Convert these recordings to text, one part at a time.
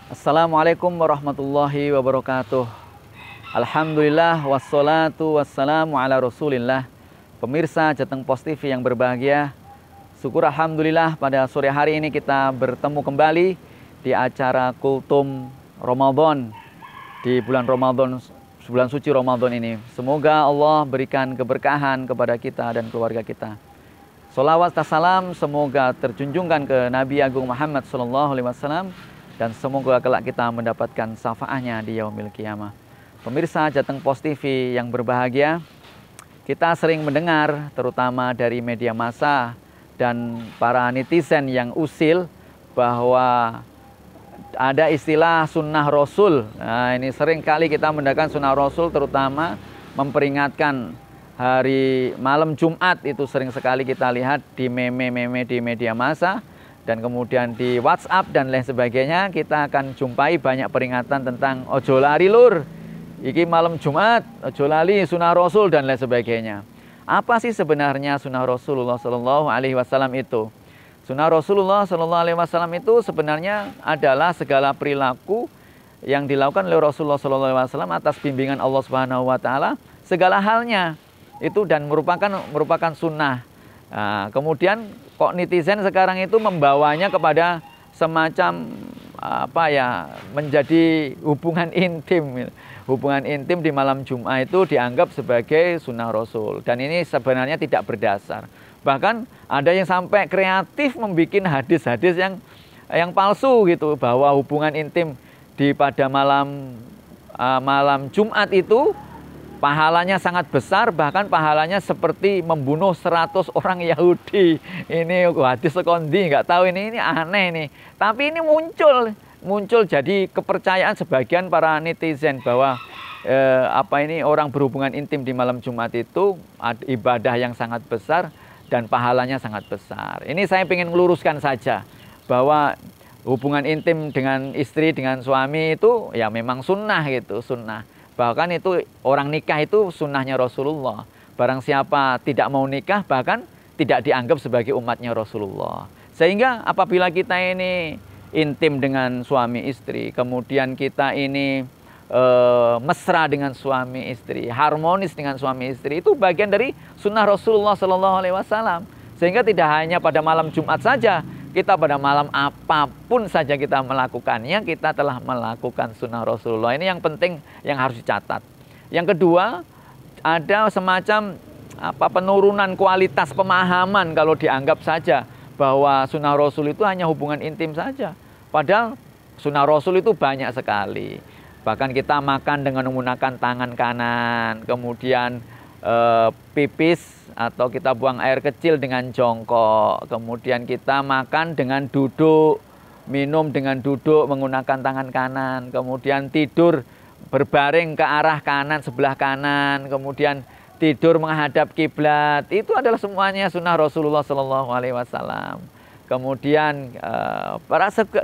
Assalamualaikum warahmatullahi wabarakatuh. Alhamdulillah wassalatu wassalamu ala rasulillah. Pemirsa Jateng Pos TV yang berbahagia, syukur alhamdulillah pada sore hari ini kita bertemu kembali di acara Kultum Ramadan di bulan Ramadan, bulan suci Ramadan ini. Semoga Allah berikan keberkahan kepada kita dan keluarga kita. Sholawat dan salam semoga terjunjungkan ke Nabi Agung Muhammad SAW, dan semoga kelak kita mendapatkan syafaatnya di yaumil qiyamah. Pemirsa Jateng Pos TV yang berbahagia, kita sering mendengar terutama dari media massa dan para netizen yang usil bahwa ada istilah sunnah Rasul. Nah, ini sering kali kita mendengarkan sunnah Rasul, terutama memperingatkan hari malam Jumat. Itu sering sekali kita lihat di meme-meme di media massa, dan kemudian di WhatsApp dan lain sebagainya. Kita akan jumpai banyak peringatan tentang ojo lari lur, iki malam Jumat, ojo lali sunnah Rasul dan lain sebagainya. Apa sih sebenarnya sunnah Rasulullah Shallallahu Alaihi Wasallam itu? Sunnah Rasulullah Shallallahu Alaihi Wasallam itu sebenarnya adalah segala perilaku yang dilakukan oleh Rasulullah Shallallahu Alaihi Wasallam atas bimbingan Allah Subhanahu Wa Taala, segala halnya itu, dan merupakan sunnah. Nah, kemudian kok netizen sekarang itu membawanya kepada semacam menjadi hubungan intim. Hubungan intim di malam Jumat itu dianggap sebagai sunnah Rasul, dan ini sebenarnya tidak berdasar. Bahkan ada yang sampai kreatif membuat hadis-hadis yang palsu gitu, bahwa hubungan intim pada malam Jumat itu pahalanya sangat besar, bahkan pahalanya seperti membunuh 100 orang Yahudi. Ini hadis sekondi, nggak tahu, ini aneh ini. Tapi ini muncul jadi kepercayaan sebagian para netizen bahwa orang berhubungan intim di malam Jumat itu ibadah yang sangat besar dan pahalanya sangat besar. Ini saya ingin meluruskan saja bahwa hubungan intim dengan istri, dengan suami itu ya memang sunnah gitu, sunnah. Bahkan itu orang nikah itu sunnahnya Rasulullah. Barang siapa tidak mau nikah bahkan tidak dianggap sebagai umatnya Rasulullah. Sehingga apabila kita ini intim dengan suami istri, kemudian kita ini mesra dengan suami istri, harmonis dengan suami istri, itu bagian dari sunnah Rasulullah Shallallahu Alaihi Wasallam. Sehingga tidak hanya pada malam Jumat saja, kita pada malam apapun saja kita melakukannya, kita telah melakukan sunnah Rasulullah. Ini yang penting yang harus dicatat. Yang kedua, ada semacam penurunan kualitas pemahaman kalau dianggap saja bahwa sunnah Rasul itu hanya hubungan intim saja. Padahal sunnah Rasul itu banyak sekali. Bahkan kita makan dengan menggunakan tangan kanan, kemudian pipis atau kita buang air kecil dengan jongkok, kemudian kita makan dengan duduk, minum dengan duduk menggunakan tangan kanan, kemudian tidur berbaring ke arah kanan, sebelah kanan, kemudian tidur menghadap kiblat. Itu adalah semuanya sunnah Rasulullah Shallallahu Alaihi Wasallam. Kemudian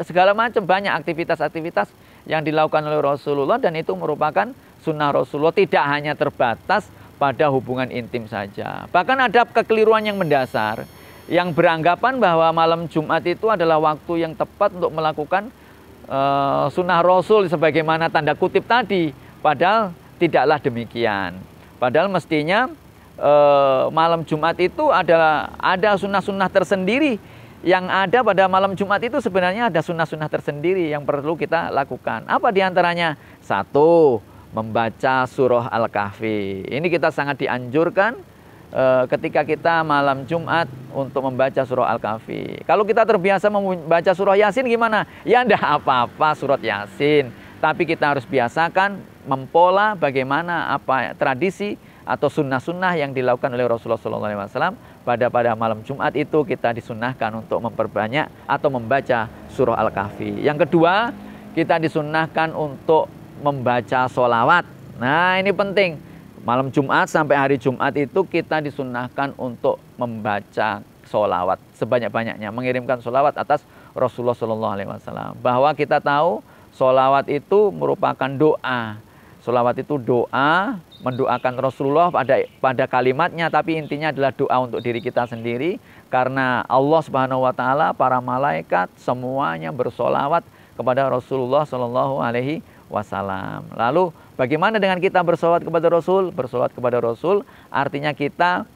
segala macam banyak aktivitas-aktivitas yang dilakukan oleh Rasulullah, dan itu merupakan sunnah Rasulullah, tidak hanya terbatas pada hubungan intim saja. Bahkan ada kekeliruan yang mendasar yang beranggapan bahwa malam Jumat itu adalah waktu yang tepat untuk melakukan sunnah Rasul sebagaimana tanda kutip tadi. Padahal tidaklah demikian. Padahal mestinya malam Jumat itu ada sunnah-sunnah tersendiri. Yang ada pada malam Jumat itu sebenarnya ada sunnah-sunnah tersendiri yang perlu kita lakukan. Apa diantaranya? Satu, membaca surah Al-Kahfi. Ini kita sangat dianjurkan ketika kita malam Jumat untuk membaca surah Al-Kahfi. Kalau kita terbiasa membaca surah Yasin gimana? Ya enggak apa-apa surat Yasin. Tapi kita harus biasakan mempola bagaimana tradisi atau sunnah-sunnah yang dilakukan oleh Rasulullah SAW pada malam Jumat itu. Kita disunnahkan untuk memperbanyak atau membaca surah Al-Kahfi. Yang kedua, kita disunnahkan untuk membaca sholawat. Nah, ini penting. Malam Jumat sampai hari Jumat itu kita disunnahkan untuk membaca sholawat sebanyak-banyaknya, mengirimkan sholawat atas Rasulullah SAW. Bahwa kita tahu sholawat itu merupakan doa. Sholawat itu doa, mendoakan Rasulullah pada kalimatnya, tapi intinya adalah doa untuk diri kita sendiri. Karena Allah Subhanahu Wa Taala, para malaikat semuanya bersholawat kepada Rasulullah Shallallahu Alaihi Wasallam. Lalu bagaimana dengan kita bersolawat kepada Rasul? Bersolawat kepada Rasul artinya kita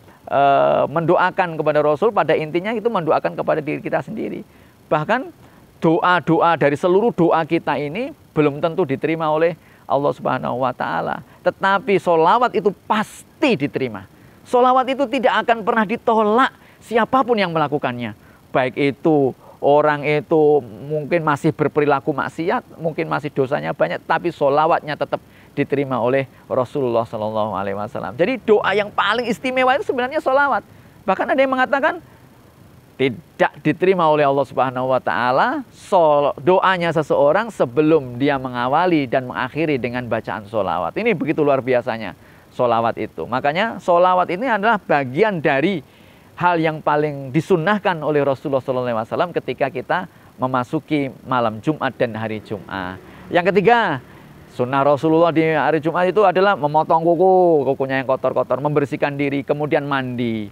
mendoakan kepada Rasul, pada intinya itu mendoakan kepada diri kita sendiri. Bahkan doa-doa dari seluruh doa kita ini belum tentu diterima oleh Allah Subhanahu wa Ta'ala. Tetapi solawat itu pasti diterima. Solawat itu tidak akan pernah ditolak siapapun yang melakukannya. Baik itu orang itu mungkin masih berperilaku maksiat, mungkin masih dosanya banyak, tapi solawatnya tetap diterima oleh Rasulullah Shallallahu Alaihi Wasallam. Jadi doa yang paling istimewa itu sebenarnya solawat. Bahkan ada yang mengatakan tidak diterima oleh Allah Subhanahu Wa Taala doanya seseorang sebelum dia mengawali dan mengakhiri dengan bacaan solawat. Ini begitu luar biasanya solawat itu. Makanya solawat ini adalah bagian dari hal yang paling disunnahkan oleh Rasulullah SAW ketika kita memasuki malam Jumat dan hari Jumat. Yang ketiga, sunnah Rasulullah di hari Jumat itu adalah memotong kukunya yang kotor-kotor, membersihkan diri, kemudian mandi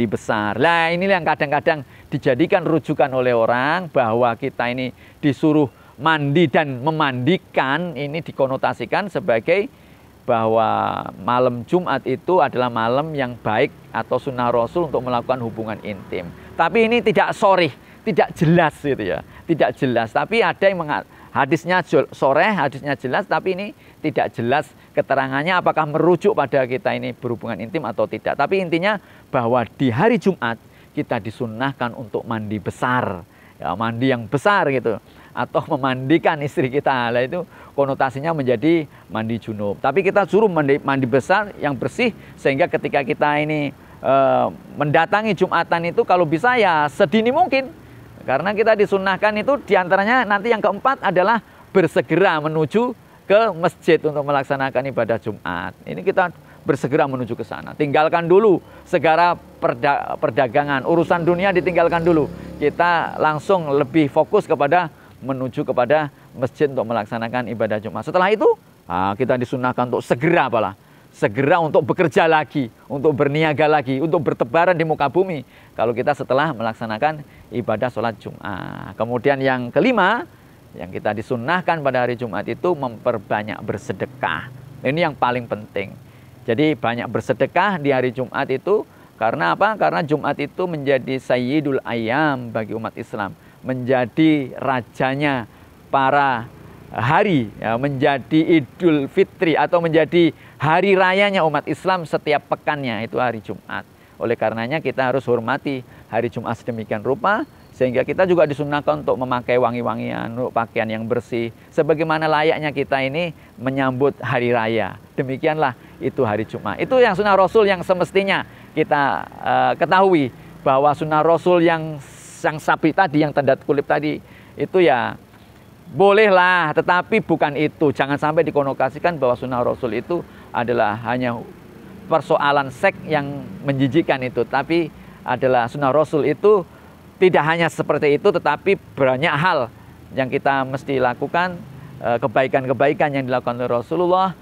besar. Nah, inilah yang kadang-kadang dijadikan rujukan oleh orang bahwa kita ini disuruh mandi dan memandikan, ini dikonotasikan sebagai bahwa malam Jumat itu adalah malam yang baik atau sunnah Rasul untuk melakukan hubungan intim. Tapi ini tidak sharih, tidak jelas gitu ya. Tidak jelas, tapi ada yang hadisnya sharih, hadisnya jelas, tapi ini tidak jelas keterangannya apakah merujuk pada kita ini berhubungan intim atau tidak. Tapi intinya bahwa di hari Jumat kita disunnahkan untuk mandi besar. Ya, mandi yang besar gitu, atau memandikan istri kita. Lah itu konotasinya menjadi mandi junub. Tapi kita suruh mandi besar yang bersih, sehingga ketika kita ini mendatangi Jumatan itu kalau bisa ya sedini mungkin. Karena kita disunnahkan itu diantaranya nanti yang keempat adalah bersegera menuju ke masjid untuk melaksanakan ibadah Jumat. Ini kita bersegera menuju ke sana. Tinggalkan dulu segala perdagangan, urusan dunia ditinggalkan dulu. Kita langsung lebih fokus kepada menuju kepada masjid untuk melaksanakan ibadah Jumat. Setelah itu kita disunahkan untuk segera segera untuk bekerja lagi, untuk berniaga lagi, untuk bertebaran di muka bumi. Kalau kita setelah melaksanakan ibadah sholat Jumat. Kemudian yang kelima, yang kita disunahkan pada hari Jumat itu memperbanyak bersedekah. Ini yang paling penting. Jadi banyak bersedekah di hari Jumat itu karena apa? Karena Jumat itu menjadi sayyidul ayyam bagi umat Islam, menjadi rajanya para hari, ya, menjadi Idul Fitri atau menjadi hari rayanya umat Islam setiap pekannya itu hari Jumat. Oleh karenanya kita harus hormati hari Jumat sedemikian rupa, sehingga kita juga disunahkan untuk memakai wangi-wangian, pakaian yang bersih, sebagaimana layaknya kita ini menyambut hari raya. Demikianlah itu hari Jumat. Itu yang sunnah Rasul yang semestinya kita ketahui, bahwa sunnah Rasul yang sapi tadi, yang tanda kulip tadi, itu ya bolehlah, tetapi bukan itu. Jangan sampai dikonotasikan bahwa sunnah Rasul itu adalah hanya persoalan seks yang menjijikan itu, tapi adalah sunnah Rasul itu tidak hanya seperti itu, tetapi banyak hal yang kita mesti lakukan, kebaikan-kebaikan yang dilakukan oleh Rasulullah,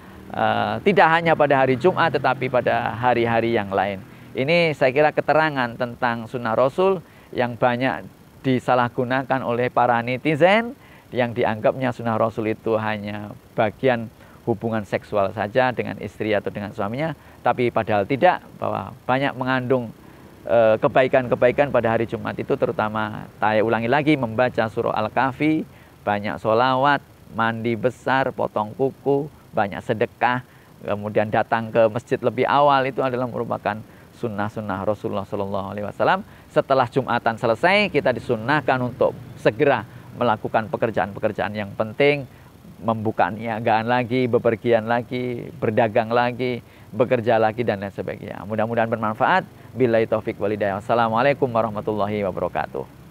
tidak hanya pada hari Jumat, tetapi pada hari-hari yang lain. Ini saya kira keterangan tentang sunnah Rasul yang banyak disalahgunakan oleh para netizen, yang dianggapnya sunnah Rasul itu hanya bagian hubungan seksual saja dengan istri atau dengan suaminya, tapi padahal tidak, bahwa banyak mengandung kebaikan-kebaikan pada hari Jumat itu, terutama saya ulangi lagi, membaca surah Al-Kahfi, banyak sholawat, mandi besar, potong kuku, banyak sedekah, kemudian datang ke masjid lebih awal, itu adalah merupakan sunnah-sunnah Rasulullah SAW. Setelah Jumatan selesai, kita disunnahkan untuk segera melakukan pekerjaan-pekerjaan yang penting, membuka niagaan lagi, bepergian lagi, berdagang lagi, bekerja lagi, dan lain sebagainya. Mudah-mudahan bermanfaat. Billahi taufik walhidayah. Wassalamualaikum warahmatullahi wabarakatuh.